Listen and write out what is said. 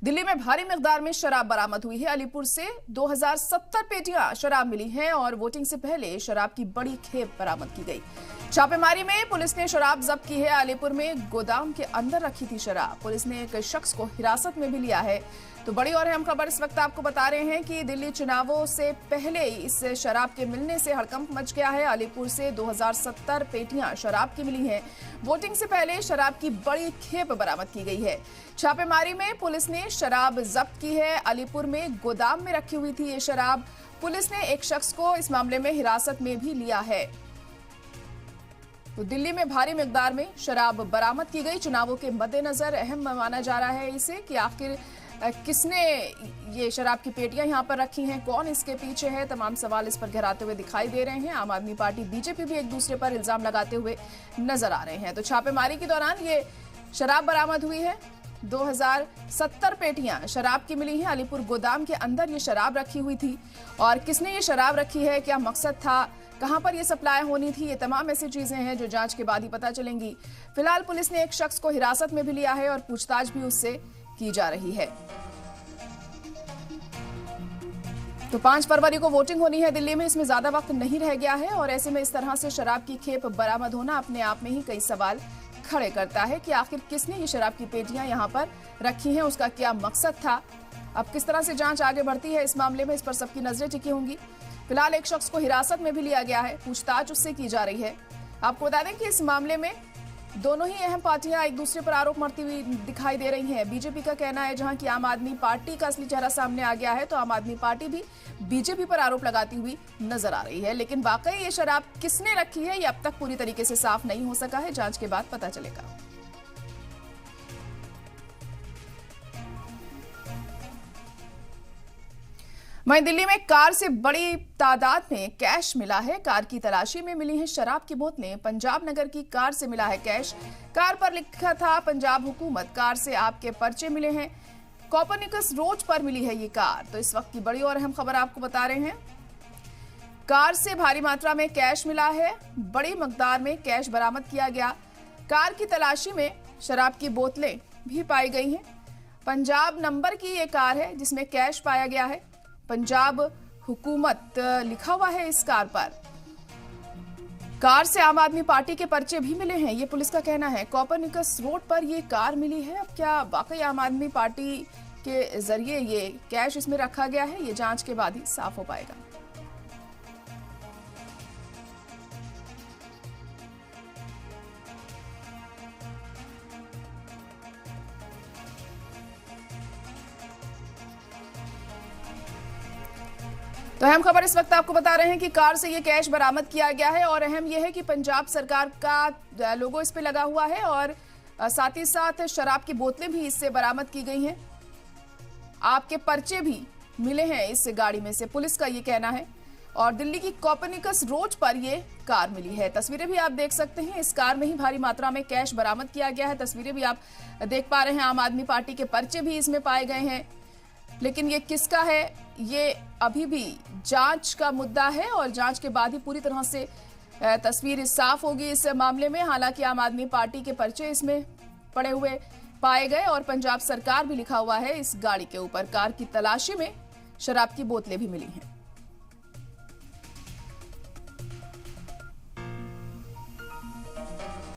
दिल्ली में भारी मिकदार में शराब बरामद हुई है। अलीपुर से 2070 पेटियां शराब मिली हैं और वोटिंग से पहले शराब की बड़ी खेप बरामद की गई। छापेमारी में पुलिस ने शराब जब्त की है। अलीपुर में गोदाम के अंदर रखी थी शराब। पुलिस ने एक शख्स को हिरासत में भी लिया है। तो बड़ी और अहम खबर इस वक्त आपको बता रहे हैं कि दिल्ली चुनावों से पहले इस शराब के मिलने से हड़कंप मच गया है। अलीपुर से 2070 पेटियां शराब की मिली हैं। वोटिंग से पहले शराब की बड़ी खेप बरामद की गई है। छापेमारी में पुलिस ने शराब जब्त की है। अलीपुर में गोदाम में रखी हुई थी ये शराब। पुलिस ने एक शख्स को इस मामले में हिरासत में भी लिया है। तो दिल्ली में भारी मिकदार में शराब बरामद की गई। चुनावों के मद्देनजर अहम माना जा रहा है इसे कि आखिर किसने ये शराब की पेटियां यहां पर रखी हैं, कौन इसके पीछे है। तमाम सवाल इस पर गहराते हुए दिखाई दे रहे हैं। आम आदमी पार्टी, बीजेपी भी एक दूसरे पर इल्जाम लगाते हुए नजर आ रहे हैं। तो छापेमारी के दौरान ये शराब बरामद हुई है। 2070 पेटियां शराब की मिली हैं। अलीपुर गोदाम के अंदर ये शराब रखी हुई थी और किसने ये शराब रखी है, क्या मकसद था, कहां पर ये सप्लाई होनी थी, ये तमाम ऐसी चीजें हैं जो जांच के बाद ही पता चलेंगी। फिलहाल पुलिस ने एक शख्स को हिरासत में भी लिया है और पूछताछ भी उससे की जा रही है। तो 5 फरवरी को वोटिंग होनी है दिल्ली में। इसमें ज्यादा वक्त नहीं रह गया है और ऐसे में इस तरह से शराब की खेप बरामद होना अपने आप में ही कई सवाल खड़े करता है कि आखिर किसने ये शराब की पेटियां यहां पर रखी हैं, उसका क्या मकसद था। अब किस तरह से जांच आगे बढ़ती है इस मामले में, इस पर सबकी नजरें टिकी होंगी। फिलहाल एक शख्स को हिरासत में भी लिया गया है, पूछताछ उससे की जा रही है। आपको बता दें कि इस मामले में दोनों ही अहम पार्टियां एक दूसरे पर आरोप मढ़ती हुई दिखाई दे रही हैं। बीजेपी का कहना है जहां कि आम आदमी पार्टी का असली चेहरा सामने आ गया है, तो आम आदमी पार्टी भी बीजेपी पर आरोप लगाती हुई नजर आ रही है। लेकिन वाकई ये शराब किसने रखी है, ये अब तक पूरी तरीके से साफ नहीं हो सका है। जांच के बाद पता चलेगा। वहीं दिल्ली में कार से बड़ी तादाद में कैश मिला है। कार की तलाशी में मिली है शराब की बोतलें। पंजाब नगर की कार से मिला है कैश। कार पर लिखा था पंजाब हुकूमत। कार से आपके पर्चे मिले हैं। कोपरनिकस रोड पर मिली है ये कार। तो इस वक्त की बड़ी और अहम खबर आपको बता रहे हैं। कार से भारी मात्रा में कैश मिला है। बड़ी मकदार में कैश बरामद किया गया। कार की तलाशी में शराब की बोतलें भी पाई गई हैं। पंजाब नंबर की ये कार है जिसमें कैश पाया गया है। पंजाब हुकूमत लिखा हुआ है इस कार पर। कार से आम आदमी पार्टी के पर्चे भी मिले हैं, ये पुलिस का कहना है। कोपरनिकस रोड पर ये कार मिली है। अब क्या वाकई आम आदमी पार्टी के जरिए ये कैश इसमें रखा गया है, ये जांच के बाद ही साफ हो पाएगा। तो अहम खबर इस वक्त आपको बता रहे हैं कि कार से ये कैश बरामद किया गया है और अहम यह है कि पंजाब सरकार का लोगो इस पे लगा हुआ है और साथ ही साथ शराब की बोतलें भी इससे बरामद की गई हैं। आपके पर्चे भी मिले हैं इस गाड़ी में से, पुलिस का ये कहना है। और दिल्ली की कोपरनिकस रोड पर ये कार मिली है। तस्वीरें भी आप देख सकते हैं। इस कार में ही भारी मात्रा में कैश बरामद किया गया है। तस्वीरें भी आप देख पा रहे हैं। आम आदमी पार्टी के पर्चे भी इसमें पाए गए हैं। लेकिन ये किसका है, ये अभी भी जांच का मुद्दा है और जांच के बाद ही पूरी तरह से तस्वीर साफ होगी इस मामले में। हालांकि आम आदमी पार्टी के पर्चे इसमें पड़े हुए पाए गए और पंजाब सरकार भी लिखा हुआ है इस गाड़ी के ऊपर। कार की तलाशी में शराब की बोतलें भी मिली हैं।